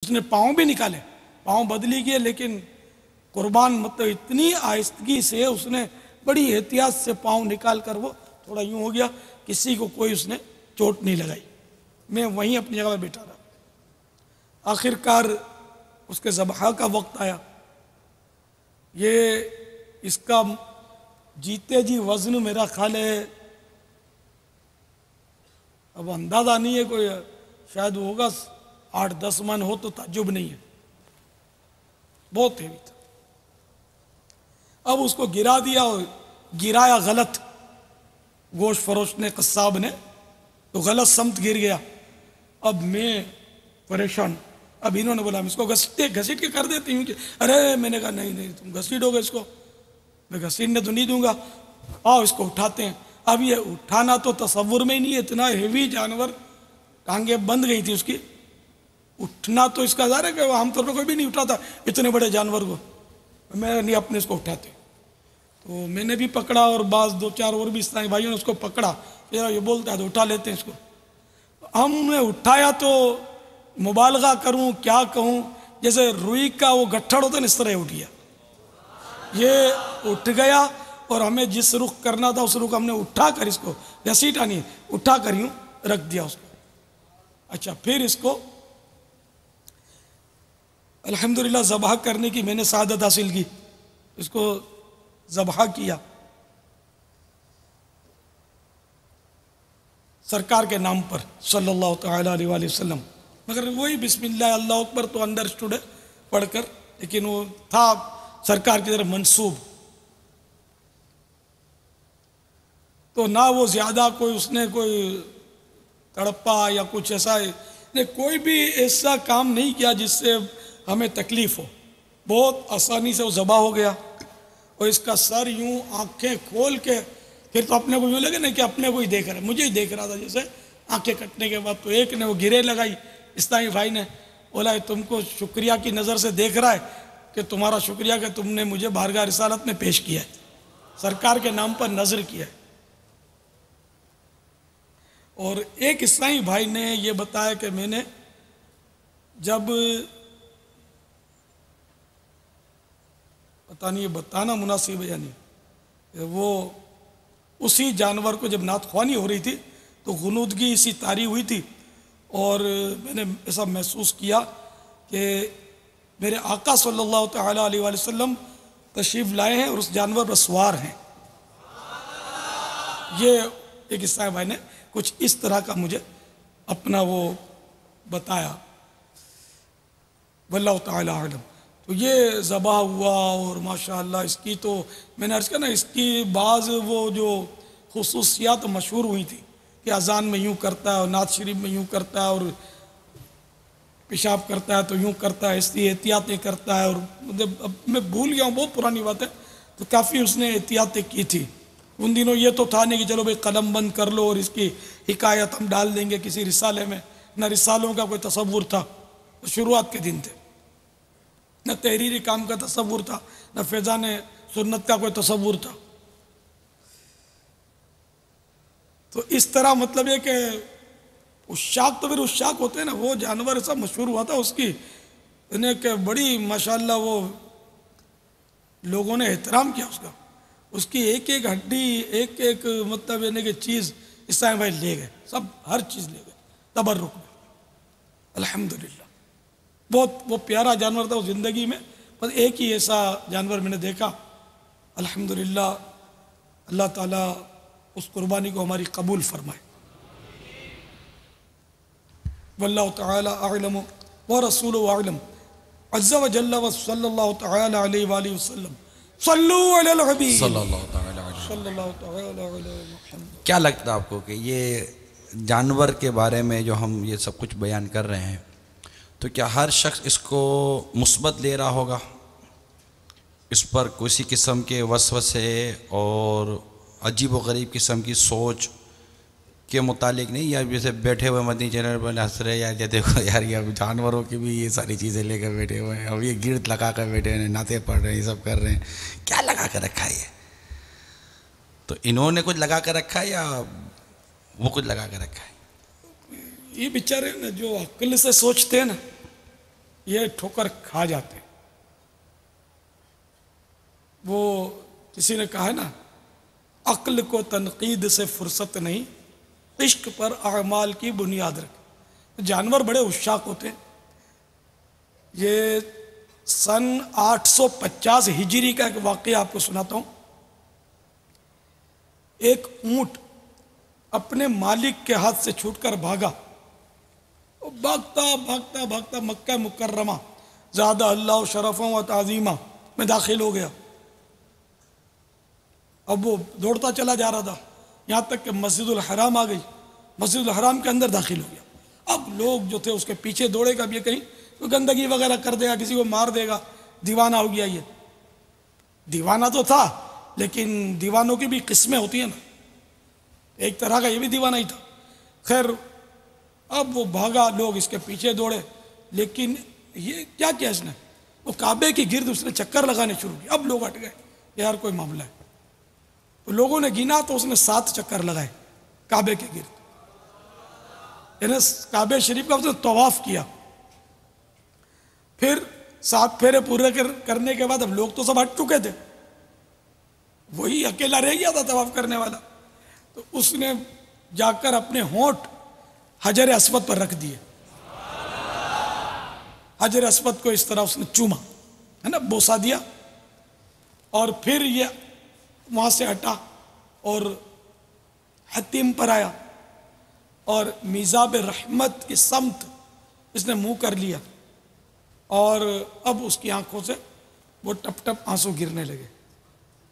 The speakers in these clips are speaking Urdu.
اس نے پاؤں بھی نکالے، پاؤں بدلی کیے، لیکن قربان مطلب اتنی آہستگی سے اس نے بڑی احتیاط سے پاؤں نکال کر وہ تھوڑا یوں ہو گیا، کسی کو کوئی اس نے چوٹ نہیں لگائی۔ میں وہیں اپنی جگہ پہ بیٹھا رہا۔ آخر کار اس کے ذبح کا وقت آیا۔ یہ اس کا جیتے جی وزن میرا خیال ہے، اب اندازہ نہیں ہے، کوئی شاید ہوگا 8-10 من ہو تو تعجب نہیں ہے، بہت ہیوی تھا۔ اب اس کو گرا دیا، اور گرایا غلط، گوشت فروش نے، قصاب نے، تو غلط سمت گر گیا۔ اب میں پریشان، اب انہوں نے بولا ہم اس کو گھسیٹ کے کر دیتے ہیں کہ ارے میں نے کہا نہیں تم گھسیٹو گے اس کو، میں گھسیٹنے تو نہیں دوں گا، آؤ اس کو اٹھاتے ہیں۔ اب یہ اٹھانا تو تصور میں ہی نہیں ہے، اتنا ہیوی جانور، ٹانگیں بند گئی تھی اس کی، اٹھنا تو اس کا ظاہر ہے کہ وہ عام طور پر کوئی بھی نہیں اٹھاتا اتنے بڑے جانور کو، میں نہیں اپنے اس کو اٹھاتے۔ تو میں نے بھی پکڑا، اور بعض 2-4 اور بھی اسلامی بھائیوں نے اس کو پکڑا، یہ بولتا ہے تو اٹھا لیتے ہیں اس کو۔ ہم نے اٹھایا تو مبالغہ کروں کیا کہوں، جیسے روئی کا وہ گٹھڑ ہوتا ہے اس طرح اٹھ گیا، یہ اٹھ گیا، اور ہمیں جس رخ کرنا تھا اس رخ ہم نے اٹھا کر، اس کو گھسیٹا نہیں، اٹھا کر یوں رکھ دیا اس کو۔ اچھا، پھر اس کو الحمدللہ ذبح کرنے کی میں نے سعادت حاصل کی، اس کو ذبح کیا سرکار کے نام پر صلی اللہ تعالیٰ علیہ وآلہ وسلم، مگر وہی بسم اللہ اللہ اکبر تو انڈرسٹوڈ ہے پڑھ کر، لیکن وہ تھا سرکار کی طرف منسوب، تو نہ وہ زیادہ کوئی اس نے کوئی تڑپا یا کچھ ایسا، نے کوئی بھی ایسا کام نہیں کیا جس سے ہمیں تکلیف ہو، بہت آسانی سے وہ ذبح ہو گیا۔ اور اس کا سر یوں آنکھیں کھول کے، پھر تو اپنے کو یوں لگے نا کہ اپنے کو ہی دیکھ رہا ہے، مجھے ہی دیکھ رہا تھا جیسے آنکھیں کٹنے کے بعد۔ تو ایک نے وہ گرے لگائی، اسلامی بھائی نے بولا تم کو شکریہ کی نظر سے دیکھ رہا ہے کہ تمہارا شکریہ کہ تم نے مجھے بارگاہ رسالت میں پیش کیا ہے، سرکار کے نام پر نذر کیا ہے۔ اور ایک اسلامی بھائی نے یہ بتایا کہ میں نے جب، پتہ نہیں یہ بتانا مناسب ہے یا نہیں، وہ اسی جانور کو جب نعت خوانی ہو رہی تھی تو غنودگی اسی طاری ہوئی تھی، اور میں نے ایسا محسوس کیا کہ میرے آقا صلی اللہ تعالیٰ علیہ وآلہ وسلم تشریف لائے ہیں اور اس جانور پر سوار ہیں۔ یہ ایک اسلامی بھائی نے کچھ اس طرح کا مجھے اپنا وہ بتایا، واللہ تعالیٰ اعلم۔ تو یہ ذبح ہوا، اور ماشاءاللہ اس کی تو میں نے عرض کیا نا، اس کی بعض وہ جو خصوصیات مشہور ہوئی تھی کہ اذان میں یوں کرتا ہے، اور نعت شریف میں یوں کرتا ہے، اور پیشاب کرتا ہے تو یوں کرتا ہے، اس لیے احتیاطیں کرتا ہے، اور اب میں بھول گیا ہوں، بہت پرانی بات ہے، تو کافی اس نے احتیاطیں کی تھی۔ ان دنوں یہ تو تھا نہیں کہ چلو بھئی قلم بند کر لو اور اس کی حکایت ہم ڈال دیں گے کسی رسالے میں، نہ رسالوں کا کوئی تصور تھا، شروعات کے دن تھے، نہ تحریری کام کا تصور تھا، نہ فیضان سنت کا کوئی تصور تھا۔ تو اس طرح مطلب یہ کہ عشاق تو پھر عشاق ہوتے ہیں نا، وہ جانور ایسا مشہور ہوا تھا اس کی، انہیں کہ بڑی ماشاءاللہ وہ لوگوں نے احترام کیا اس کا، اس کی ایک ایک ہڈی، ایک ایک مطلب یعنی کہ چیز اسلامی بھائی لے گئے، سب ہر چیز لے گئے تبرک میں، الحمدللہ۔ بہت وہ پیارا جانور تھا، وہ زندگی میں بس ایک ہی ایسا جانور میں نے دیکھا، الحمدللہ۔ اللہ تعالیٰ اس قربانی کو ہماری قبول فرمائے۔ واللہ تعالیٰ اعلم ورسولہ اعلم، عز و جل و صلی اللہ تعالیٰ علیہ وآلہ وسلم، صلو علی الحبیب صلی اللہ تعالیٰ علیہ وسلم۔ صلی اللہ تعالیٰ علی محمد۔ کیا لگتا ہے آپ کو کہ یہ جانور کے بارے میں جو ہم یہ سب کچھ بیان کر رہے ہیں، تو کیا ہر شخص اس کو مثبت لے رہا ہوگا، اس پر کسی قسم کے وسوسے اور عجیب و غریب قسم کی سوچ کے متعلق نہیں، یا جیسے بیٹھے ہوئے مدنی چینل پر ہنس رہے یار دیکھو یار یہ جانوروں کی بھی یہ ساری چیزیں لے کر بیٹھے ہوئے ہیں، اب یہ گرد لگا کر بیٹھے ہیں، نعتیں پڑھ رہے ہیں، یہ سب کر رہے ہیں، کیا لگا کر رکھا ہے یہ؟ تو انہوں نے کچھ لگا کر رکھا ہے یا وہ کچھ لگا کر رکھا ہے؟ یہ بیچارے نا جو عقل سے سوچتے ہیں نا، یہ ٹھوکر کھا جاتے ہیں۔ وہ کسی نے کہا ہے نا، عقل کو تنقید سے فرصت نہیں، عشق پر اعمال کی بنیاد رکھ۔ جانور بڑے عشاق ہوتے ہیں۔ یہ سن 850 ہجری کا ایک واقعہ آپ کو سناتا ہوں۔ ایک اونٹ اپنے مالک کے ہاتھ سے چھوٹ کر بھاگا، وہ بھاگتا بھاگتا بھاگتا مکہ مکرمہ زادہ اللہ شرفوں و تعظیمہ میں داخل ہو گیا۔ اب وہ دوڑتا چلا جا رہا تھا، یہاں تک کہ مسجد الحرام آ گئی، مسجد الحرام کے اندر داخل ہو گیا۔ اب لوگ جو تھے اس کے پیچھے دوڑے گا، اب یہ کہیں کوئی گندگی وغیرہ کر دے گا، کسی کو مار دے گا، دیوانہ ہو گیا۔ یہ دیوانہ تو تھا، لیکن دیوانوں کی بھی قسمیں ہوتی ہیں نا، ایک طرح کا یہ بھی دیوانہ ہی تھا۔ خیر اب وہ بھاگا، لوگ اس کے پیچھے دوڑے، لیکن یہ کیا کیا اس نے، وہ کعبے کی گرد اس نے چکر لگانے شروع کیا۔ اب لوگ ہٹ گئے، یار کوئی معاملہ ہے۔ تو لوگوں نے گنا تو اس نے 7 چکر لگائے کعبے کے گرد، یعنی کعبے شریف کا اس نے طواف کیا۔ پھر 7 پھیرے پورے کرنے کے بعد اب لوگ تو سب ہٹ چکے تھے، وہی اکیلا رہ گیا تھا طواف کرنے والا۔ تو اس نے جا کر اپنے ہونٹ حجر اسود پر رکھ دیے، حجر اسود کو اس طرح اس نے چوما، ہے نا، بوسا دیا، اور پھر یہ وہاں سے ہٹا اور حتیم پر آیا، اور میزاب رحمت کی سمت اس نے منہ کر لیا، اور اب اس کی آنکھوں سے وہ ٹپ ٹپ آنسو گرنے لگے،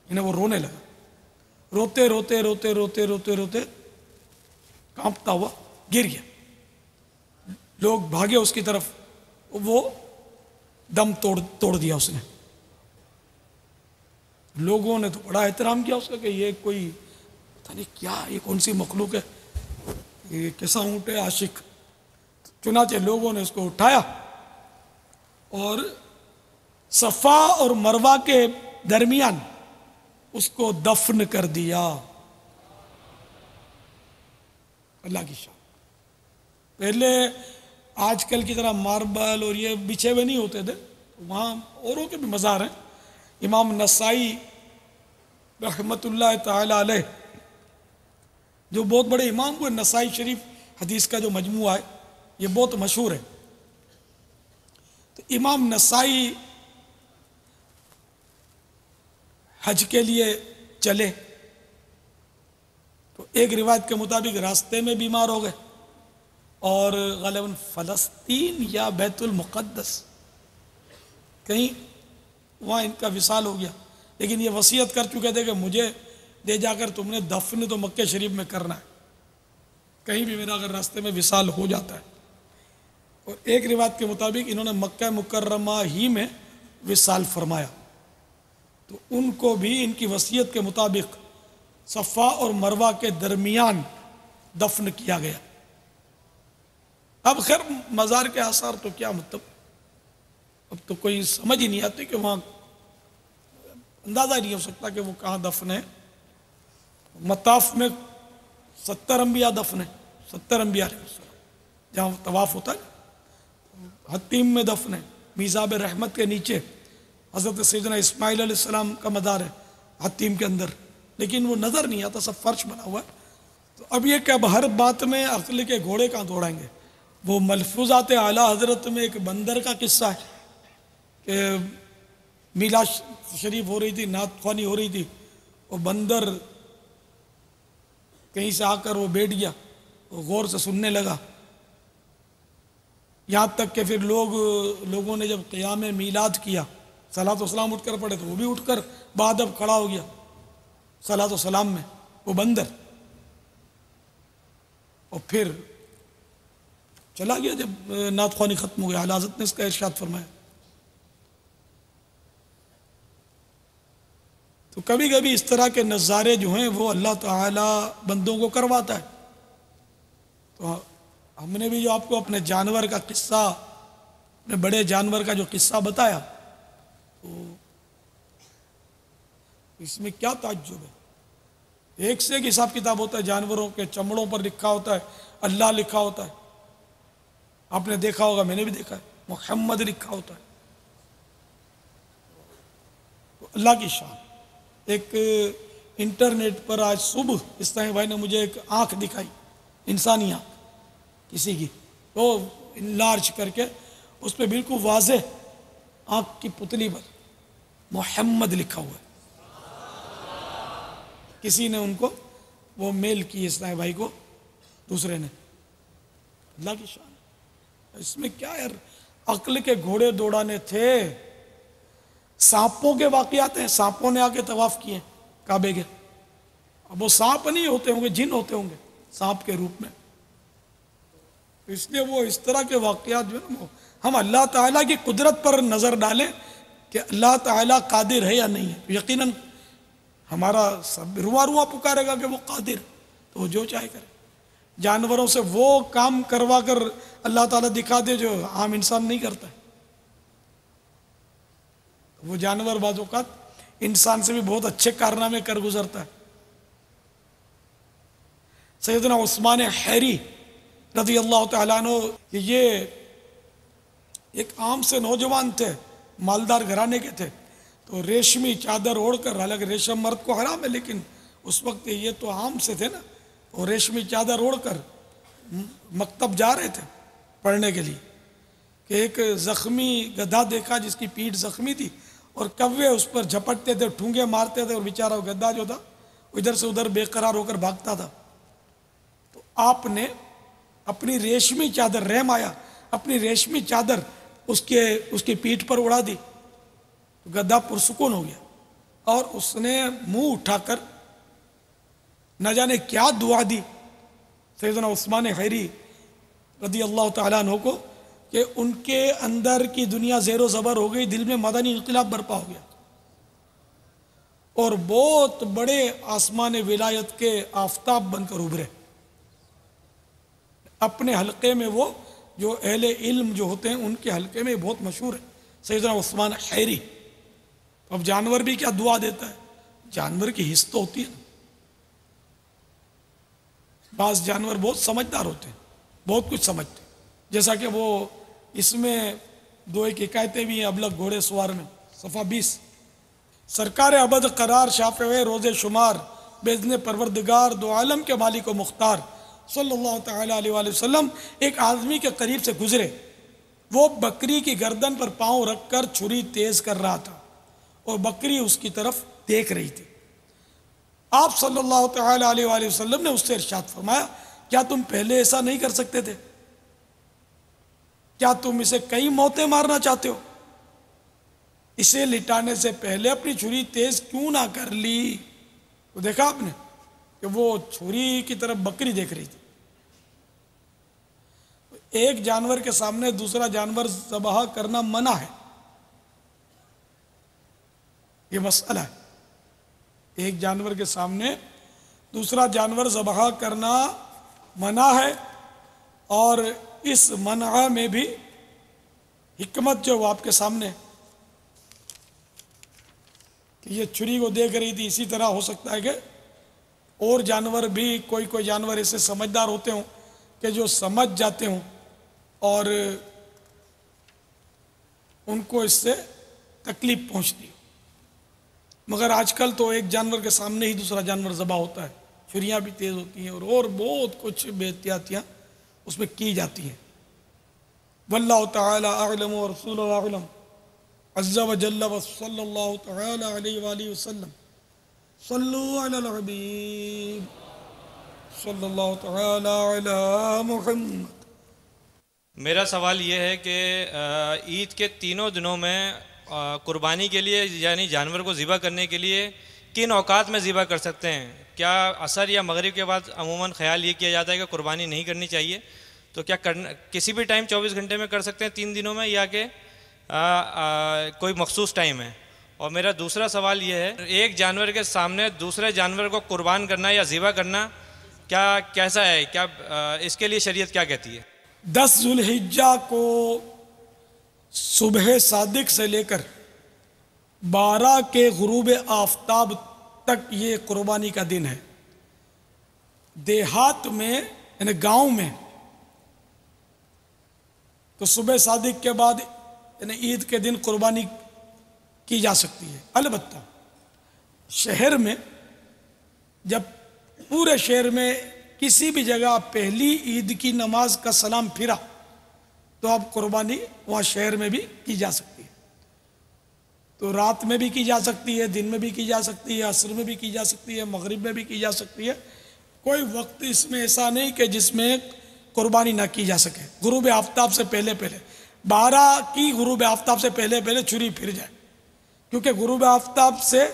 یعنی وہ رونے لگا، روتے روتے روتے روتے روتے روتے کانپتا ہوا گر گیا۔ لوگ بھاگے اس کی طرف، وہ دم توڑ دیا اس نے۔ لوگوں نے تو بڑا احترام کیا اس کا کہ یہ کوئی پتہ نہیں کیا، یہ کون سی مخلوق ہے، یہ کیسا اونٹ ہے عاشق۔ چنانچہ لوگوں نے اس کو اٹھایا اور صفا اور مروہ کے درمیان اس کو دفن کر دیا۔ اللہ کی شان۔ پہلے آج کل کی طرح ماربل اور یہ بچھے ہوئے نہیں ہوتے تھے، وہاں اوروں کے بھی مزار ہیں۔ امام نسائی رحمت اللہ تعالی علیہ جو بہت بڑے امام ہوئے، نسائی شریف حدیث کا جو مجموعہ ہے یہ بہت مشہور ہے۔ تو امام نسائی حج کے لیے چلے تو ایک روایت کے مطابق راستے میں بیمار ہو گئے، اور غالباً فلسطین یا بیت المقدس کہیں وہاں ان کا وصال ہو گیا، لیکن یہ وصیت کر چکے تھے کہ مجھے دے جا کر تم نے دفن تو مکہ شریف میں کرنا ہے، کہیں بھی میرا اگر راستے میں وصال ہو جاتا ہے۔ اور ایک روایت کے مطابق انہوں نے مکہ مکرمہ ہی میں وصال فرمایا، تو ان کو بھی ان کی وصیت کے مطابق صفا اور مروہ کے درمیان دفن کیا گیا۔ اب خیر مزار کے آثار تو کیا مطلب، اب تو کوئی سمجھ ہی نہیں آتی کہ وہاں اندازہ ہی نہیں ہو سکتا کہ وہ کہاں دفن ہے۔ مطاف میں 70 انبیاء دفن ہیں، 70 انبیاء علیہ السلام جہاں طواف ہوتا ہے۔ حتیم میں دفن ہے، میزاب رحمت کے نیچے حضرت سیدنا اسماعیل علیہ السلام کا مزار ہے حتیم کے اندر، لیکن وہ نظر نہیں آتا، سب فرش بنا ہوا ہے۔ تو اب یہ کہ اب ہر بات میں عقل کے گھوڑے کہاں دوڑائیں گے۔ وہ ملفوظات اعلیٰ حضرت میں ایک بندر کا قصہ ہے کہ میلاد شریف ہو رہی تھی، نعت خوانی ہو رہی تھی، وہ بندر کہیں سے آ کر وہ بیٹھ گیا، وہ غور سے سننے لگا، یہاں تک کہ پھر لوگوں نے جب قیام میلاد کیا، صلاۃ و سلام اٹھ کر پڑے تو وہ بھی اٹھ کر بعد اب کھڑا ہو گیا صلاۃ و سلام میں، وہ بندر، اور پھر چلا گیا جب نعت خوانی ختم ہو گیا۔ اعلیٰ حضرت نے اس کا ارشاد فرمایا۔ تو کبھی کبھی اس طرح کے نظارے جو ہیں وہ اللہ تعالیٰ بندوں کو کرواتا ہے۔ تو ہم نے بھی جو آپ کو اپنے جانور کا قصہ، اپنے بڑے جانور کا جو قصہ بتایا، تو اس میں کیا تعجب ہے، ایک سے ایک حساب کتاب ہوتا ہے، جانوروں کے چمڑوں پر لکھا ہوتا ہے اللہ لکھا ہوتا ہے، آپ نے دیکھا ہوگا، میں نے بھی دیکھا ہے۔ محمد لکھا ہوتا ہے. تو اللہ کی شان. ایک انٹرنیٹ پر آج صبح اسلامی بھائی نے مجھے ایک آنکھ دکھائی، انسانی آنکھ کسی کی، وہ لارج کر کے اس پہ بالکل واضح آنکھ کی پتلی پر محمد لکھا ہوا ہے. کسی نے ان کو وہ میل کی اسلامی بھائی کو، دوسرے نے. اللہ کی شان. اس میں کیا یار، عقل کے گھوڑے دوڑانے تھے. سانپوں کے واقعات ہیں، سانپوں نے آ کے طواف کیے کعبے کے. اب وہ سانپ نہیں ہوتے ہوں گے، جن ہوتے ہوں گے سانپ کے روپ میں. اس لیے وہ اس طرح کے واقعات جو ہے نا، ہم اللہ تعالیٰ کی قدرت پر نظر ڈالیں کہ اللہ تعالیٰ قادر ہے یا نہیں ہے. یقیناً ہمارا سب رواں پکارے گا کہ وہ قادر، تو وہ جو چاہے کرے. جانوروں سے وہ کام کروا کر اللہ تعالیٰ دکھا دے جو عام انسان نہیں کرتا ہے. وہ جانور بعض اوقات انسان سے بھی بہت اچھے کارنامے کر گزرتا ہے. سیدنا عثمان حیری رضی اللہ تعالیٰ عنہ، یہ ایک عام سے نوجوان تھے، مالدار گھرانے کے تھے. تو ریشمی چادر اوڑھ کر، حالانکہ ریشم مرد کو حرام ہے لیکن اس وقت یہ تو عام سے تھے نا، اور ریشمی چادر اوڑھ کر مکتب جا رہے تھے پڑھنے کے لیے کہ ایک زخمی گدھا دیکھا جس کی پیٹھ زخمی تھی، اور کوے اس پر جھپٹتے تھے، ٹھونگے مارتے تھے، اور بیچارہ گدھا جو تھا ادھر سے ادھر بے قرار ہو کر بھاگتا تھا. تو آپ نے اپنی ریشمی چادر، رحم آیا، اپنی ریشمی چادر اس کی پیٹھ پر اڑا دی. گدھا پرسکون ہو گیا، اور اس نے منہ اٹھا کر نہ جانے کیا دعا دی سیدنا عثمان حیری رضی اللہ تعالیٰ عنہ کو کہ ان کے اندر کی دنیا زیر و زبر ہو گئی، دل میں مدنی انقلاب برپا ہو گیا، اور بہت بڑے آسمان ولایت کے آفتاب بن کر ابھرے. اپنے حلقے میں وہ جو اہل علم جو ہوتے ہیں ان کے حلقے میں بہت مشہور ہے سیدنا عثمان حیری. اب جانور بھی کیا دعا دیتا ہے، جانور کی حس تو ہوتی ہے نا. بعض جانور بہت سمجھدار ہوتے ہیں، بہت کچھ سمجھتے ہیں. جیسا کہ وہ اس میں دو ایک حکایتیں بھی ہیں ابلغ گھوڑے سوار میں، صفحہ 20. سرکار ابد قرار شافع روز شمار باذن پروردگار دو عالم کے مالک و مختار صلی اللہ تعالیٰ علیہ وآلہ وسلم ایک آدمی کے قریب سے گزرے. وہ بکری کی گردن پر پاؤں رکھ کر چھری تیز کر رہا تھا، اور بکری اس کی طرف دیکھ رہی تھی. آپ صلی اللہ تعالیٰ علیہ وآلہ وسلم نے اس سے ارشاد فرمایا، کیا تم پہلے ایسا نہیں کر سکتے تھے؟ کیا تم اسے کئی موتیں مارنا چاہتے ہو؟ اسے لٹانے سے پہلے اپنی چھری تیز کیوں نہ کر لی؟ تو دیکھا آپ نے کہ وہ چھری کی طرف بکری دیکھ رہی تھی. ایک جانور کے سامنے دوسرا جانور ذبح کرنا منع ہے، یہ مسئلہ ہے. ایک جانور کے سامنے دوسرا جانور ذبح کرنا منع ہے، اور اس منع میں بھی حکمت جو آپ کے سامنے کہ یہ چھری کو دیکھ رہی تھی. اسی طرح ہو سکتا ہے کہ اور جانور بھی کوئی جانور ایسے سمجھدار ہوتے ہوں کہ جو سمجھ جاتے ہوں اور ان کو اس سے تکلیف پہنچتی ہو. مگر آج کل تو ایک جانور کے سامنے ہی دوسرا جانور ذبح ہوتا ہے، چھریاں بھی تیز ہوتی ہیں اور بہت کچھ بے احتیاطیاں اس میں کی جاتی ہیں. واللہ تعالی اعلم ورسولہ اعلم عز وجل وصلی اللہ تعالی علیہ وآلہ وسلم. صلو علی الحبیب صلی اللہ تعالی علی محمد. میرا سوال یہ ہے کہ عید کے تینوں دنوں میں قربانی کے لیے یعنی جانور کو ذبح کرنے کے لیے کن اوقات میں ذبح کر سکتے ہیں؟ کیا عصر یا مغرب کے بعد عموماً خیال یہ کیا جاتا ہے کہ قربانی نہیں کرنی چاہیے، تو کیا کسی بھی ٹائم 24 گھنٹے میں کر سکتے ہیں 3 دنوں میں، یا کہ کوئی مخصوص ٹائم ہے؟ اور میرا دوسرا سوال یہ ہے، ایک جانور کے سامنے دوسرے جانور کو قربان کرنا یا ذبح کرنا کیا کیسا ہے؟ کیا اس کے لیے شریعت کیا کہتی ہے؟ 10 ذو الحجہ کو صبح صادق سے لے کر 12 کے غروب آفتاب تک یہ قربانی کا دن ہے. دیہات میں یعنی گاؤں میں تو صبح صادق کے بعد یعنی عید کے دن قربانی کی جا سکتی ہے۔ البتہ شہر میں جب پورے شہر میں کسی بھی جگہ پہلی عید کی نماز کا سلام پھرا تو اب قربانی وہاں شہر میں بھی کی جا سکتی ہے۔ تو رات میں بھی کی جا سکتی ہے، دن میں بھی کی جا سکتی ہے، عصر میں بھی کی جا سکتی ہے، مغرب میں بھی کی جا سکتی ہے۔ کوئی وقت اس میں ایسا نہیں کہ جس میں قربانی نہ کی جا سکے۔ غروب آفتاب سے پہلے 12 کی غروب آفتاب سے پہلے چھری پھر جائے، کیونکہ غروب آفتاب سے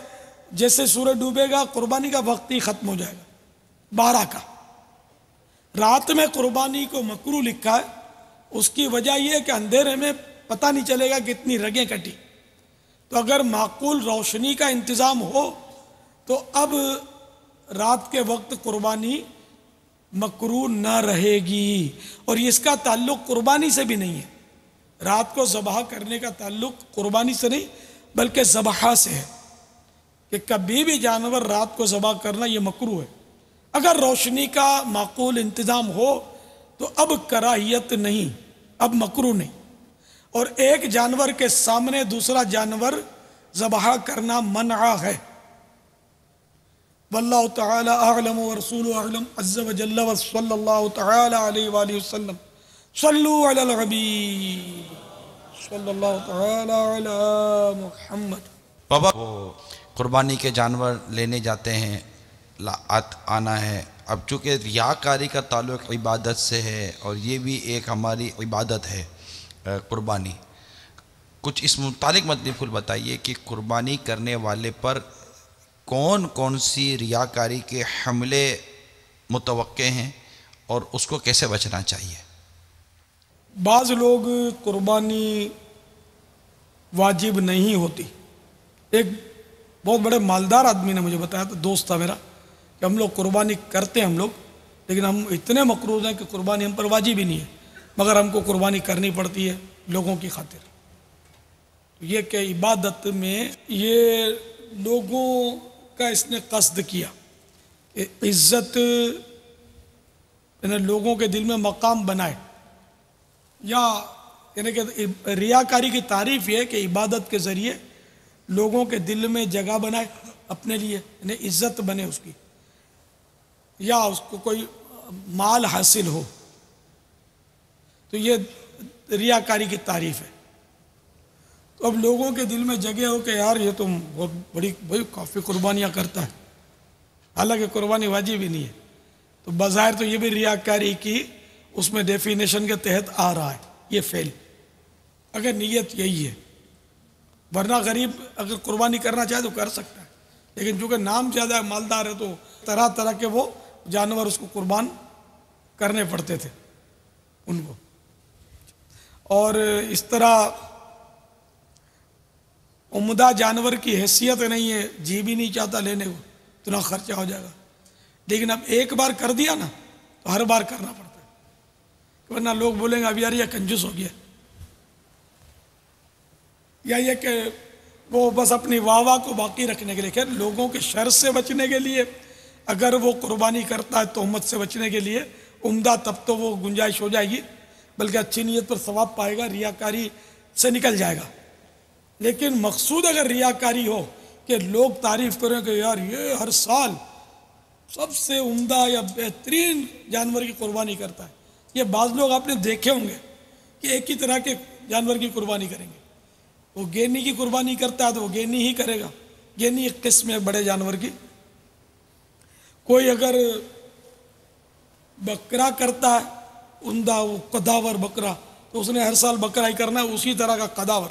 جیسے سورج ڈوبے گا قربانی کا وقت ہی ختم ہو جائے گا 12 کا۔ رات میں قربانی کو مکروہ لکھا ہے، اس کی وجہ یہ ہے کہ اندھیرے میں پتہ نہیں چلے گا کتنی رگیں کٹی۔ تو اگر معقول روشنی کا انتظام ہو تو اب رات کے وقت قربانی مکروہ نہ رہے گی، اور اس کا تعلق قربانی سے بھی نہیں ہے۔ رات کو ذبح کرنے کا تعلق قربانی سے نہیں بلکہ ذبح سے ہے، کہ کبھی بھی جانور رات کو ذبح کرنا یہ مکروہ ہے۔ اگر روشنی کا معقول انتظام ہو تو اب کراہیت نہیں، اب مکروہ نہیں، اور ایک جانور کے سامنے دوسرا جانور ذبح کرنا منع ہے۔ واللہ تعالی اعلم ورسولہ اعلم عز وجل وصلی اللہ تعالی علیہ وآلہ وسلم۔ صلو علی الحبیب صلی اللہ تعالی علی محمد۔ بابا وہ قربانی کے جانور لینے جاتے ہیں، آنا ہے، اب چونکہ ریاکاری کا تعلق عبادت سے ہے اور یہ بھی ایک ہماری عبادت ہے قربانی، کچھ اس متعلق مطلب پھول بتائیے کہ قربانی کرنے والے پر کون کون سی ریاکاری کے حملے متوقع ہیں اور اس کو کیسے بچنا چاہیے؟ بعض لوگ قربانی واجب نہیں ہوتی۔ ایک بہت بڑے مالدار آدمی نے مجھے بتایا، تو دوست تھا میرا، کہ ہم لوگ قربانی کرتے ہیں لیکن ہم اتنے مقروض ہیں کہ قربانی ہم پر واجب ہی نہیں ہے، مگر ہم کو قربانی کرنی پڑتی ہے لوگوں کی خاطر۔ یہ کہ عبادت میں یہ لوگوں کا اس نے قصد کیا کہ عزت یعنی لوگوں کے دل میں مقام بنائے، یا یعنی کہ ریاکاری کی تعریف یہ ہے کہ عبادت کے ذریعے لوگوں کے دل میں جگہ بنائے اپنے لیے، یعنی عزت بنے اس کی، یا اس کو کوئی مال حاصل ہو، تو یہ ریاکاری کی تعریف ہے۔ تو اب لوگوں کے دل میں جگہ ہو کہ یار یہ تو بہت بڑی کافی قربانیاں کرتا ہے، حالانکہ قربانی واجب ہی نہیں ہے، تو بظاہر تو یہ بھی ریاکاری کی اس میں ڈیفینیشن کے تحت آ رہا ہے یہ فعل، اگر نیت یہی ہے۔ ورنہ غریب اگر قربانی کرنا چاہے تو کر سکتا ہے، لیکن چونکہ نام زیادہ مالدار ہے تو طرح طرح کے وہ جانور اس کو قربان کرنے پڑتے تھے ان کو، اور اس طرح عمدہ جانور کی حیثیت نہیں ہے، جی بھی نہیں چاہتا لینے کو، اتنا خرچہ ہو جائے گا، لیکن اب ایک بار کر دیا نا تو ہر بار کرنا پڑتا ہے، ورنہ لوگ بولیں گے اب یار یہ کنجوس ہو گیا، یا یہ کہ وہ بس اپنی واہ کو باقی رکھنے کے لیے، کہ لوگوں کے شر سے بچنے کے لیے اگر وہ قربانی کرتا ہے تہمت سے بچنے کے لیے عمدہ، تب تو وہ گنجائش ہو جائے گی، بلکہ اچھی نیت پر ثواب پائے گا، ریاکاری سے نکل جائے گا۔ لیکن مقصود اگر ریاکاری ہو کہ لوگ تعریف کریں کہ یار یہ ہر سال سب سے عمدہ یا بہترین جانور کی قربانی کرتا ہے، یہ بعض لوگ آپ نے دیکھے ہوں گے کہ ایک ہی طرح کے جانور کی قربانی کریں گے، وہ گینی کی قربانی کرتا ہے تو وہ گینی ہی کرے گا، گینی ایک قسم ہے بڑے جانور کی۔ کوئی اگر بکرا کرتا ہے عمدہ، وہ قداور بکرا، تو اس نے ہر سال بکرا ہی کرنا ہے، اسی طرح کا قداور۔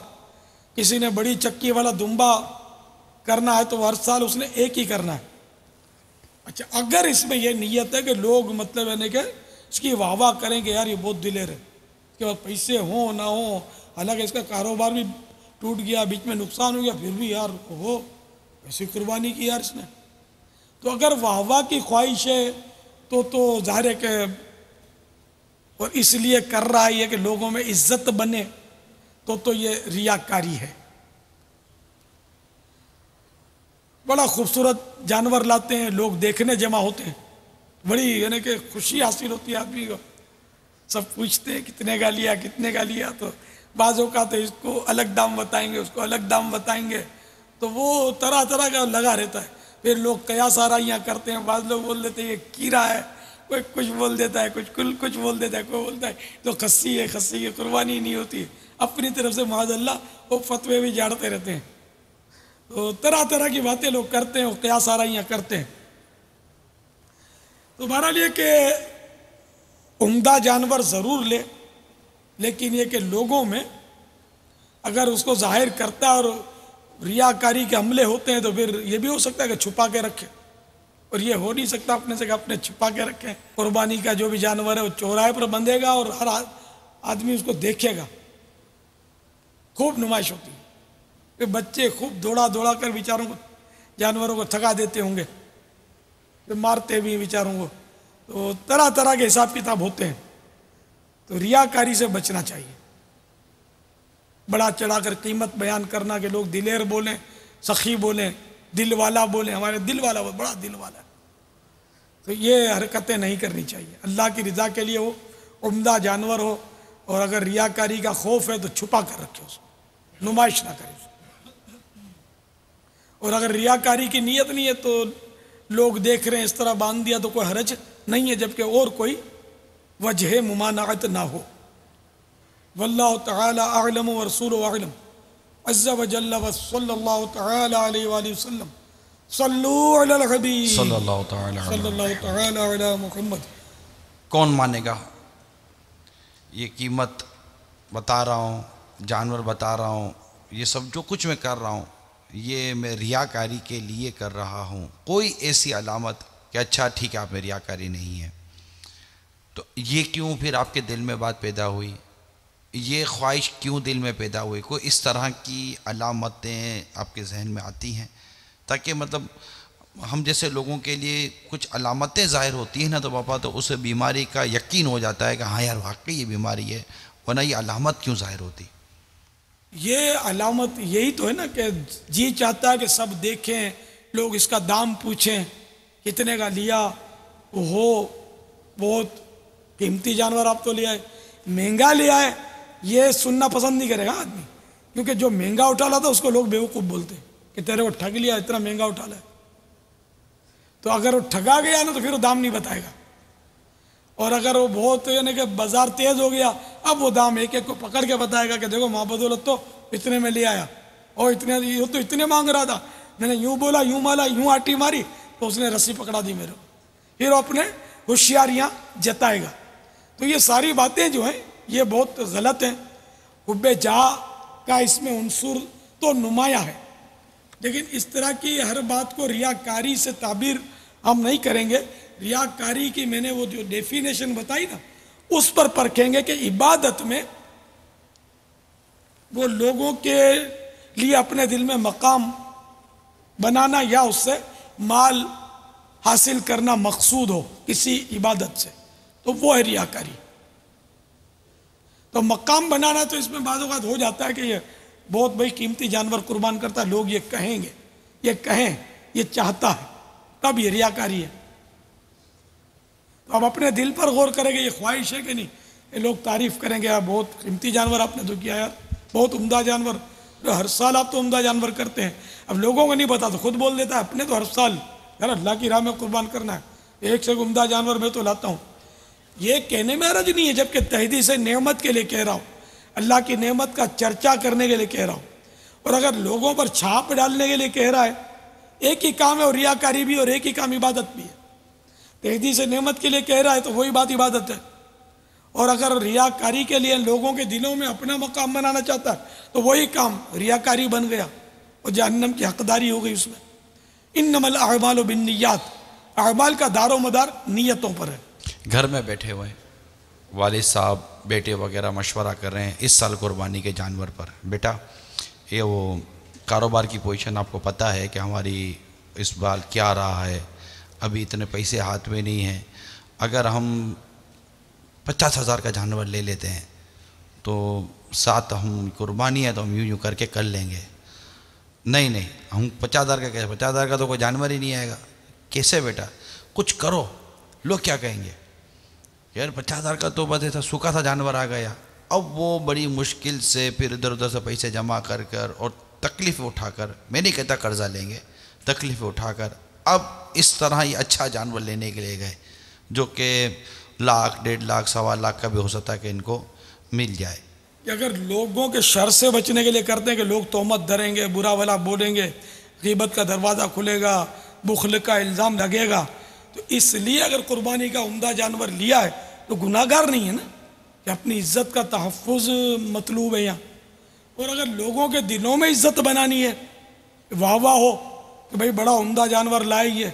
کسی نے بڑی چکی والا دمبا کرنا ہے تو ہر سال اس نے ایک ہی کرنا ہے۔ اچھا اگر اس میں یہ نیت ہے کہ لوگ مطلب ہے کہ اس کی واہ واہ کریں کہ یار یہ بہت دلیر ہے، اس کے بعد پیسے ہوں نہ ہوں، حالانکہ اس کا کاروبار بھی ٹوٹ گیا، بیچ میں نقصان ہو گیا، پھر بھی یار وہ ایسی قربانی کی یار اس نے، تو اگر واہ واہ کی خواہش ہے تو ظاہر ہے کہ اور اس لیے کر رہا ہے کہ لوگوں میں عزت بنے، تو یہ ریاکاری ہے۔ بڑا خوبصورت جانور لاتے ہیں، لوگ دیکھنے جمع ہوتے ہیں، بڑی یعنی کہ خوشی حاصل ہوتی ہے آدمی کو، سب پوچھتے ہیں کتنے کا لیا کتنے کا لیا، تو بعض اوقات اس کو الگ دام بتائیں گے اس کو الگ دام بتائیں گے، تو وہ طرح طرح کا لگا رہتا ہے. پھر لوگ قیاس آرائیاں کرتے ہیں، بعض لوگ بول دیتے ہیں یہ کیرا ہے، کوئی کچھ بول دیتا ہے، کچھ بول دیتا ہے، کوئی بولتا ہے تو خصی ہے، خصی کی قربانی نہیں ہوتی. اپنی طرف سے معاذ اللہ وہ فتوے بھی جاڑتے رہتے ہیں. تو طرح طرح کی باتیں لوگ کرتے ہیں، وہ قیاس آرائیاں کرتے ہیں. تو بہرحال یہ کہ عمدہ جانور ضرور لے، لیکن یہ کہ لوگوں میں اگر اس کو ظاہر کرتا ہے اور ریاکاری کے حملے ہوتے ہیں تو پھر یہ بھی ہو سکتا ہے کہ چھپا کے رکھے، اور یہ ہو نہیں سکتا اپنے سے کہ اپنے چھپا کے رکھیں. قربانی کا جو بھی جانور ہے وہ چوراہے پر بندھے گا اور ہر آدمی اس کو دیکھے گا. خوب نمائش ہوتی ہے، پھر بچے خوب دوڑا دوڑا کر بیچاروں کو جانوروں کو تھکا دیتے ہوں گے، پھر مارتے بھی بیچاروں کو. تو طرح طرح کے حساب کتاب ہوتے ہیں. تو ریاکاری سے بچنا چاہیے. بڑا چڑھا کر قیمت بیان کرنا کہ لوگ دلیر بولیں، سخی بولیں، دل والا بولیں، ہمارے دل والا بڑا دل والا ہے. تو یہ حرکتیں نہیں کرنی چاہیے. اللہ کی رضا کے لیے وہ عمدہ جانور ہو، اور اگر ریاکاری کا خوف ہے تو چھپا کر رکھے اس کو، نمائش نہ کرے اس کو. اور اگر ریاکاری کی نیت نہیں ہے تو لوگ دیکھ رہے ہیں اس طرح باندھ دیا تو کوئی حرج نہیں ہے، جبکہ اور کوئی وجہ ممانعت نہ ہو. واللہ تعالی اعلم ورسولہ اعلم عز وجل وصلی اللہ تعالی علیہ وآلہ وسلم. صلو علی الحبیب صلی اللہ تعالی صلی اللہ تعالی علی محمد. کون مانے گا؟ یہ قیمت بتا رہا ہوں، جانور بتا رہا ہوں، یہ سب جو کچھ میں کر رہا ہوں یہ میں ریاکاری کے لیے کر رہا ہوں. کوئی ایسی علامت کہ اچھا ٹھیک ہے آپ میں ریاکاری نہیں ہے، تو یہ کیوں پھر آپ کے دل میں بات پیدا ہوئی؟ یہ خواہش کیوں دل میں پیدا ہوئی؟ کوئی اس طرح کی علامتیں آپ کے ذہن میں آتی ہیں تاکہ مطلب ہم جیسے لوگوں کے لیے کچھ علامتیں ظاہر ہوتی ہیں نا تو پاپا تو اس بیماری کا یقین ہو جاتا ہے کہ ہاں یار واقعی یہ بیماری ہے، ورنہ یہ علامت کیوں ظاہر ہوتی؟ یہ علامت یہی تو ہے نا کہ جی چاہتا ہے کہ سب دیکھیں، لوگ اس کا دام پوچھیں کتنے کا لیا، ہو بہت قیمتی جانور آپ تو لے آئے، مہنگا لے آئے، یہ سننا پسند نہیں کرے گا آدمی. کیونکہ جو مہنگا اٹھا لاتا اس کو لوگ بیوقوف بولتے ہیں کہ تیرے کو ٹھگ لیا، اتنا مہنگا اٹھا لایا. تو اگر وہ ٹھگا گیا نا تو پھر وہ دام نہیں بتائے گا. اور اگر وہ بہت یعنی کہ بازار تیز ہو گیا اب وہ دام ایک ایک کو پکڑ کے بتائے گا کہ دیکھو محبت تو اتنے میں لے آیا، اور اتنے یہ تو اتنے مانگ رہا تھا، میں نے یوں بولا یوں مالا یوں آٹی ماری تو اس نے رسی پکڑا دی میرے کو. پھر وہ اپنے ہوشیاریاں جتائے گا. تو یہ ساری باتیں جو ہیں یہ بہت غلط ہیں. حب جاہ کا اس میں عنصر تو نمایاں ہے، لیکن اس طرح کی ہر بات کو ریاکاری سے تعبیر ہم نہیں کریں گے. ریاکاری کی میں نے وہ جو ڈیفینیشن بتائی نا اس پر پرکھیں گے کہ عبادت میں وہ لوگوں کے لیے اپنے دل میں مقام بنانا یا اس سے مال حاصل کرنا مقصود ہو کسی عبادت سے، تو وہ ہے ریاکاری. تو مقام بنانا تو اس میں بعض اوقات ہو جاتا ہے کہ یہ بہت بڑی قیمتی جانور قربان کرتا ہے، لوگ یہ کہیں گے، یہ کہیں، یہ چاہتا ہے، تب یہ ریاکاری ہے. تو اب اپنے دل پر غور کریں گے یہ خواہش ہے کہ نہیں. یہ لوگ تعریف کریں گے یار بہت قیمتی جانور آپ نے تو کیا یار، بہت عمدہ جانور، ہر سال آپ تو عمدہ جانور کرتے ہیں. اب لوگوں کو نہیں پتا تو خود بول دیتا ہے اپنے تو ہر سال یار اللہ کی راہ میں قربان کرنا ہے، ایک سے عمدہ جانور میں تو لاتا ہوں. یہ کہنے میں حرج نہیں ہے جبکہ تحدید سے نعمت کے لیے کہہ رہا ہوں، اللہ کی نعمت کا چرچا کرنے کے لیے کہہ رہا ہوں. اور اگر لوگوں پر چھاپ ڈالنے کے لیے کہہ رہا ہے، ایک ہی کام ہے اور ریاکاری بھی اور ایک ہی کام عبادت بھی ہے. تحدید سے نعمت کے لیے کہہ رہا ہے تو وہی بات عبادت ہے. اور اگر ریاکاری کے لیے لوگوں کے دلوں میں اپنا مقام بنانا چاہتا ہے تو وہی کام ریاکاری بن گیا اور جہنم کی حقداری ہو گئی اس میں. انما الاعمال بالنیات، اعمال کا دار و مدار نیتوں پر ہے. گھر میں بیٹھے ہوئے والد صاحب بیٹے وغیرہ مشورہ کر رہے ہیں اس سال قربانی کے جانور پر، بیٹا یہ وہ کاروبار کی پوزیشن آپ کو پتہ ہے کہ ہماری اس بار کیا رہا ہے، ابھی اتنے پیسے ہاتھ میں نہیں ہیں، اگر ہم 50,000 کا جانور لے لیتے ہیں تو ساتھ ہم قربانی ہے تو ہم یوں کر کے کر لیں گے. نہیں ہم 50,000 کا کیسے، 50,000 کا تو کوئی جانور ہی نہیں آئے گا. کیسے بیٹا، کچھ کرو، لوگ کیا کہیں گے. یار 50,000 کا تو بدے تھا، سوکھا تھا جانور آ گیا. اب وہ بڑی مشکل سے پھر ادھر ادھر سے پیسے جمع کر اور تکلیف اٹھا کر، میں نہیں کہتا قرضہ لیں گے، تکلیف اٹھا کر اب اس طرح ہی اچھا جانور لینے کے لیے گئے جو کہ 1,00,000 1.5 لاکھ 1.25 لاکھ کا بھی ہو سکتا ہے کہ ان کو مل جائے. کہ اگر لوگوں کے شر سے بچنے کے لیے کرتے ہیں کہ لوگ تہمت دھریں گے، برا بھلا بولیں گے، غیبت کا دروازہ کھلے گا، بخل کا الزام لگے گا، تو اس لیے اگر قربانی کا عمدہ جانور لیا ہے تو گناہ گار نہیں ہے نا، کہ اپنی عزت کا تحفظ مطلوب ہے یہاں. اور اگر لوگوں کے دلوں میں عزت بنانی ہے، واہ واہ ہو کہ بھئی بڑا عمدہ جانور لائے یہ،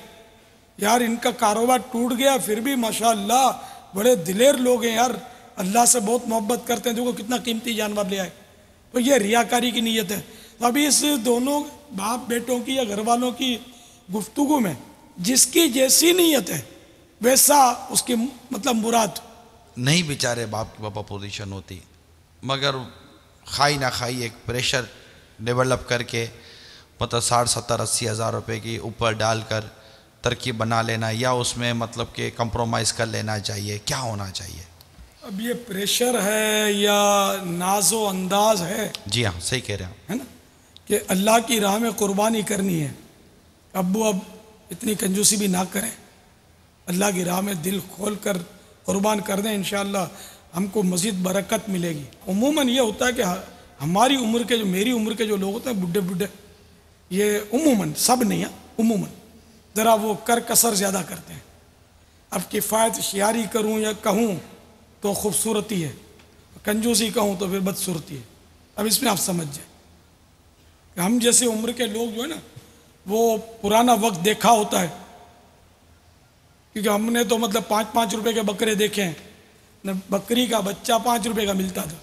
یار ان کا کاروبار ٹوٹ گیا پھر بھی ماشاءاللہ بڑے دلیر لوگ ہیں یار، اللہ سے بہت محبت کرتے ہیں، دیکھو کتنا قیمتی جانور لے آئے، تو یہ ریاکاری کی نیت ہے. تو ابھی اس دونوں باپ بیٹوں کی یا گھر والوں کی گفتگو میں جس کی جیسی نیت ہے ویسا اس کی مطلب مراد نہیں. بیچارے باپ کی پاپا پوزیشن ہوتی، مگر کھائی نہ کھائی ایک پریشر ڈیولپ کر کے مطلب 60 70 80 ہزار روپے کی اوپر ڈال کر ترکیب بنا لینا، یا اس میں مطلب کہ کمپرومائز کر لینا چاہیے. کیا ہونا چاہیے؟ اب یہ پریشر ہے یا ناز و انداز ہے؟ جی ہاں صحیح کہہ رہے ہیں. ہے نا کہ اللہ کی راہ میں قربانی کرنی ہے، ابو اب اتنی کنجوسی بھی نہ کریں، اللہ کی راہ میں دل کھول کر قربان کر دیں، انشاءاللہ ہم کو مزید برکت ملے گی. عموماً یہ ہوتا ہے کہ ہماری عمر کے جو میری عمر کے جو لوگ ہوتے ہیں بڈھے بڈھے، یہ عموماً سب نہیں ہیں، عموماً ذرا وہ کر کسر زیادہ کرتے ہیں. اب کفایت شیاری کروں یا کہوں تو خوبصورتی ہے، کنجوسی کہوں تو پھر بدصورتی ہے. اب اس میں آپ سمجھ جائیں کہ ہم جیسے عمر کے لوگ جو ہے نا وہ پرانا وقت دیکھا ہوتا ہے، کیونکہ ہم نے تو مطلب 5 روپے کے بکرے دیکھے ہیں، نہ بکری کا بچہ 5 روپے کا ملتا تھا،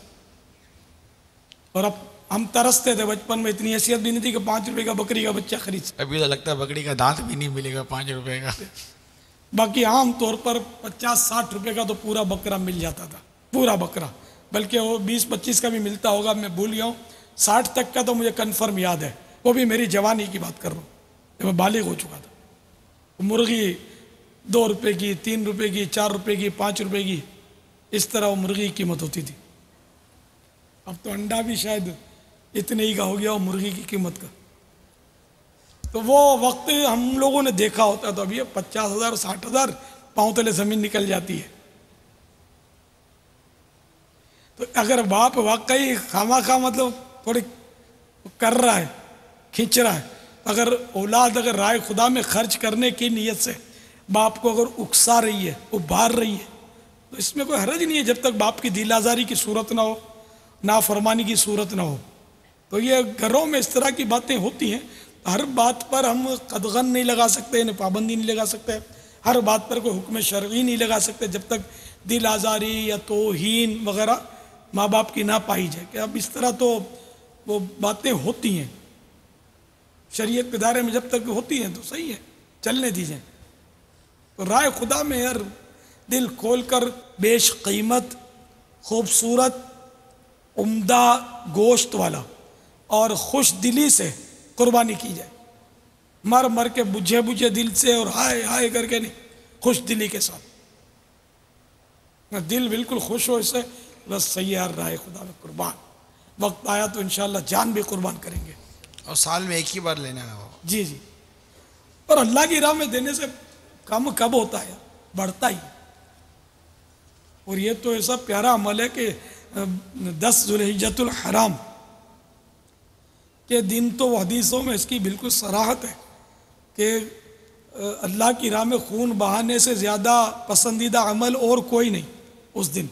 اور اب ہم ترستے تھے بچپن میں، اتنی حیثیت بھی نہیں تھی کہ 5 روپے کا بکری کا بچہ خرید سکتے. ابھی تو لگتا ہے بکری کا دانت بھی نہیں ملے گا 5 روپے کا. باقی عام طور پر 50-60 روپے کا تو پورا بکرا مل جاتا تھا، پورا بکرا، بلکہ وہ 20-25 کا بھی ملتا ہوگا، میں بھول گیا ہوں. 60 تک کا تو مجھے کنفرم یاد ہے، وہ بھی میری جوانی کی بات کر رہا ہوں جب میں بالغ ہو چکا تھا. مرغی 2 روپے کی، 3 روپے کی، 4 روپے کی، 5 روپے کی، اس طرح وہ مرغی کی قیمت ہوتی تھی. اب تو انڈا بھی شاید اتنے ہی کا ہو گیا وہ مرغی کی قیمت کا. تو وہ وقت ہم لوگوں نے دیکھا ہوتا ہے. تو ابھی 50,000 60,000 پاؤں تلے زمین نکل جاتی ہے. تو اگر باپ واقعی خواہ مطلب تھوڑی کر رہا ہے، کھینچ رہا ہے، اگر اولاد اگر رائے خدا میں خرچ کرنے کی نیت سے باپ کو اگر اکسا رہی ہے، ابھار رہی ہے، تو اس میں کوئی حرج نہیں ہے جب تک باپ کی دل آزاری کی صورت نہ ہو، نافرمانی کی صورت نہ ہو. تو یہ گھروں میں اس طرح کی باتیں ہوتی ہیں. ہر بات پر ہم قدغن نہیں لگا سکتے، پابندی نہیں لگا سکتے، ہر بات پر کوئی حکم شرعی نہیں لگا سکتے جب تک دل آزاری یا توہین وغیرہ ماں باپ کی نہ پائی جائے. کہ اب اس طرح تو وہ باتیں ہوتی ہیں شریعت کے دائرے میں، جب تک ہوتی ہیں تو صحیح ہے، چلنے دیجئے. تو رائے خدا میں یار دل کھول کر بیش قیمت، خوبصورت، عمدہ گوشت والا اور خوش دلی سے قربانی کی جائے. مر کے بجھے دل سے اور ہائے ہائے کر کے نہیں، خوش دلی کے ساتھ، دل بالکل خوش ہو اس سے، بس صحیح ہے، رائے خدا میں قربان. وقت آیا تو انشاءاللہ جان بھی قربان کریں گے. اور سال میں ایک ہی بار لینا ہے وہ. جی جی. اور اللہ کی راہ میں دینے سے کم کب ہوتا ہے، بڑھتا ہی. اور یہ تو ایسا پیارا عمل ہے کہ 10 ذوالحجۃ الحرام کے دن تو حدیثوں میں اس کی بالکل صراحت ہے کہ اللہ کی راہ میں خون بہانے سے زیادہ پسندیدہ عمل اور کوئی نہیں اس دن.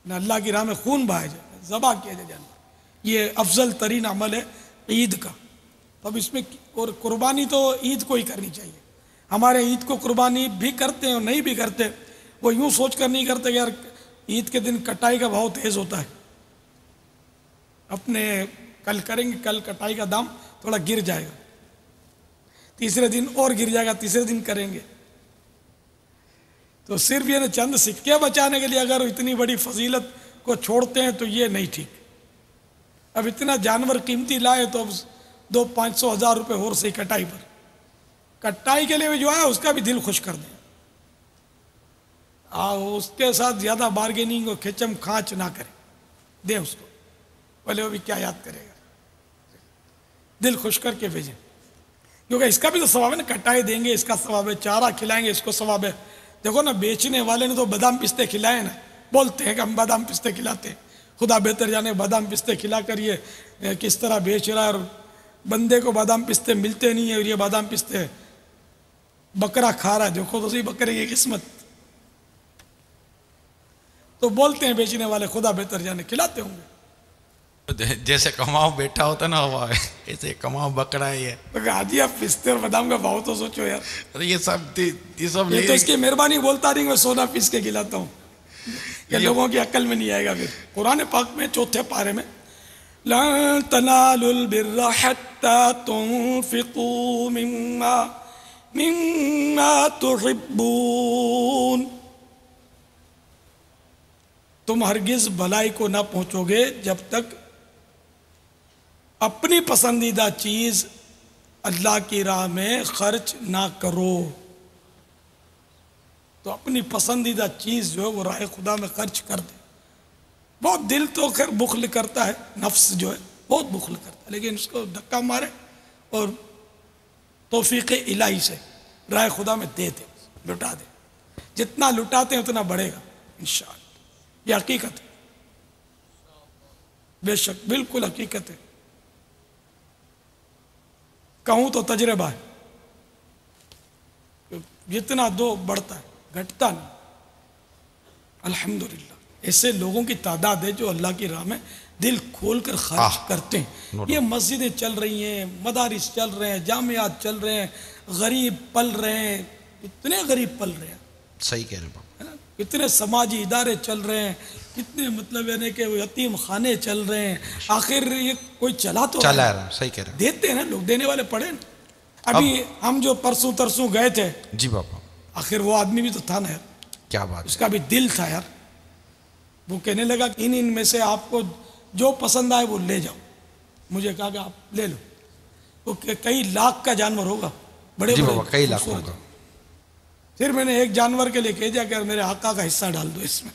نہ اللہ کی راہ میں خون بہایا جائے، ذبح کیا جائے جانور، یہ افضل ترین عمل ہے عید کا. اب اس میں اور قربانی تو عید کو ہی کرنی چاہیے. ہمارے عید کو قربانی بھی کرتے ہیں اور نہیں بھی کرتے، وہ یوں سوچ کر نہیں کرتے کہ یار عید کے دن کٹائی کا بہت تیز ہوتا ہے، اپنے کل کریں گے، کل کٹائی کا دام تھوڑا گر جائے گا، تیسرے دن اور گر جائے گا، تیسرے دن کریں گے. تو صرف یہ چند سکے بچانے کے لیے اگر اتنی بڑی فضیلت کو چھوڑتے ہیں تو یہ نہیں ٹھیک. اب اتنا جانور قیمتی لائے تو اب 200-500 ہزار روپے اور صحیح کٹائی پر، کٹائی کے لیے بھی جو ہے اس کا بھی دل خوش کر دیں. اس کے ساتھ زیادہ بارگیننگ اور کھچم کھانچ نہ کرے، دیں اس کو، بولے وہ بھی کیا یاد کرے گا، دل خوش کر کے بھیجیں، کیونکہ اس کا بھی تو ثواب ہے نا، کٹائے دیں گے اس کا ثواب ہے، چارہ کھلائیں گے اس کو ثواب ہے۔ دیکھو نا، بیچنے والے نے تو بادام پستے کھلائے نا، بولتے ہیں کہ ہم بادام پستے کھلاتے ہیں، خدا بہتر جانے بادام پستے کھلا کر یہ کس طرح بیچ رہا ہے، اور بندے کو بادام پستے ملتے نہیں ہیں، اور یہ بادام پستے بکرا کھا رہا ہے، دیکھو تو صحیح بکرے کی قسمت۔ تو بولتے ہیں بیچنے والے، خدا بہتر جانے کھلاتے ہوں گے۔ جیسے کماؤ بیٹھا ہوتا نا ہوا ہے، ایسے کماؤ بکرا ہی ہے۔ تو کہا جی آپ پستے اور بادام کا بھاؤ تو سوچو یار، یہ سب یہ تو اس کی مہربانی بولتا نہیں، میں سونا پیس کے کھلاتا ہوں، کہ لوگوں کی عقل میں نہیں آئے گا۔ پھر قرآن پاک میں 4 پارے میں لَن تَنَالُوا الْبِرَّ حَتَّى تُنْفِقُوا مِمَّا تُحِبُّونَ، تم ہرگز بھلائی کو نہ پہنچو گے جب تک اپنی پسندیدہ چیز اللہ کی راہ میں خرچ نہ کرو۔ تو اپنی پسندیدہ چیز جو ہے وہ راہ خدا میں خرچ کر دے۔ بہت دل تو خیر بخل کرتا ہے، نفس جو ہے بہت بخل کرتا ہے، لیکن اس کو دھکا مارے اور توفیق الہی سے راہ خدا میں دے دے، لٹا دے، جتنا لٹاتے ہیں اتنا بڑھے گا انشاءاللہ۔ یہ حقیقت ہے، بے شک بالکل حقیقت ہے، کہوں تو تجربہ ہے، جتنا دو بڑھتا ہے، گھٹتا نہیں۔ الحمدللہ ایسے لوگوں کی تعداد ہے جو اللہ کی راہ میں دل کھول کر خرچ کرتے ہیں۔ یہ مسجدیں چل رہی ہیں، مدارس چل رہے ہیں، جامعات چل رہے ہیں، غریب پل رہے ہیں، اتنے غریب پل رہے ہیں، صحیح کہہ رہے ہیں، کتنے سماجی ادارے چل رہے ہیں، کتنے مطلب یعنی کہ یتیم خانے چل رہے ہیں۔ آخر یہ کوئی چلا تو چلا رہا، صحیح کہہ رہے ہیں، دیتے ہیں نا لوگ، دینے والے پڑے نا۔ ابھی ہم جو پرسوں ترسوں گئے تھے، جی بابا، آخر وہ آدمی بھی تو تھا نا یار، کیا بات اس ہے، کا بھی دل تھا یار، وہ کہنے لگا کہ ان میں سے آپ کو جو پسند آئے وہ لے جاؤ۔ مجھے کہا کہ آپ لے لو، وہ کئی لاکھ کا جانور ہوگا، بڑے جی بڑے بابا، کئی لاکھوں خوبصورت۔ کا۔ پھر میں نے ایک جانور کے لیے کہہ دیا کہ میرے آقا کا حصہ ڈال دو اس میں۔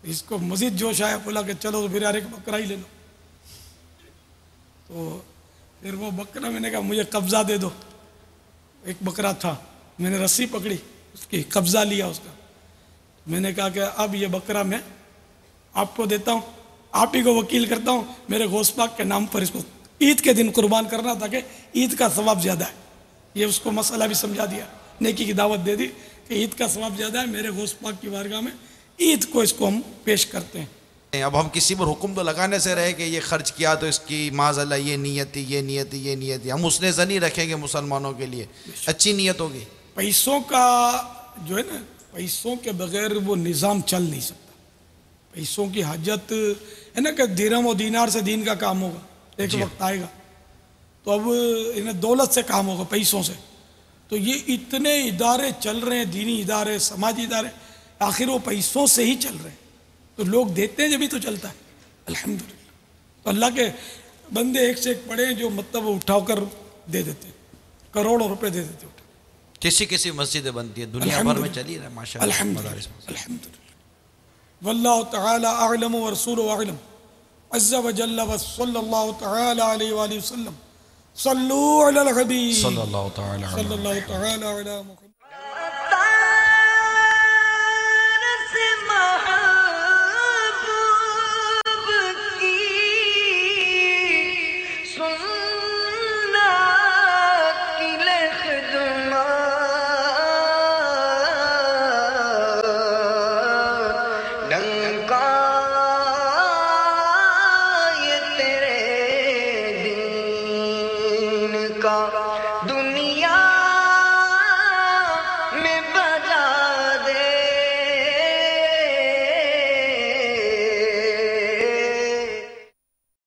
اس کو مزید جوش آیا، بولا کہ چلو تو پھر یار ایک بکرا ہی لے لو۔ تو پھر وہ بکرا میں نے کہا مجھے قبضہ دے دو۔ ایک بکرا تھا، میں نے رسی پکڑی، اس کی قبضہ لیا اس کا۔ میں نے کہا کہ اب یہ بکرا میں آپ کو دیتا ہوں، آپ ہی کو وکیل کرتا ہوں، میرے غوث پاک کے نام پر اس کو عید کے دن قربان کرنا تاکہ عید کا ثواب زیادہ ہے۔ یہ اس کو مسئلہ بھی سمجھا دیا، نیکی کی دعوت دے دی کہ عید کا ثواب زیادہ ہے، میرے غوث پاک کی بارگاہ میں عید کو اس کو ہم پیش کرتے ہیں۔ اب ہم کسی پر حکم تو لگانے سے رہے کہ یہ خرچ کیا تو اس کی معاذ اللہ یہ نیت تھی، یہ نیت تھی، یہ نیت تھی، ہم اس نے زنی رکھیں گے مسلمانوں کے لیے، اچھی نیت ہوگی۔ پیسوں کا جو ہے نا، پیسوں کے بغیر وہ نظام چل نہیں سکتا۔ پیسوں کی حاجت ہے نا کہ درہم و دینار سے دین کا کام ہوگا، ایک وقت آئے گا تو اب انہیں دولت سے کام ہوگا، پیسوں سے۔ تو یہ اتنے ادارے چل رہے ہیں، دینی ادارے، سماجی ادارے، آخر وہ پیسوں سے ہی چل رہے ہیں، تو لوگ دیتے ہیں جبھی تو چلتا ہے۔ الحمدللہ تو اللہ کے بندے ایک سے ایک پڑے ہیں جو مطلب وہ اٹھا کر دے دیتے ہیں، کروڑوں روپے دے دیتے ہیں۔ کسی کسی مسجدیں بنتی ہے، دنیا بھر میں چلی رہا ہے ماشاء اللہ۔ الحمدللہ واللہ تعالی اعلم ورسولہ اعلم عز وجل وصلی اللہ تعالی علیہ وآلہ وسلم۔ صلو علی الحبیب صلی اللہ تعالی علیہ صلی اللہ تعالی علی محمد۔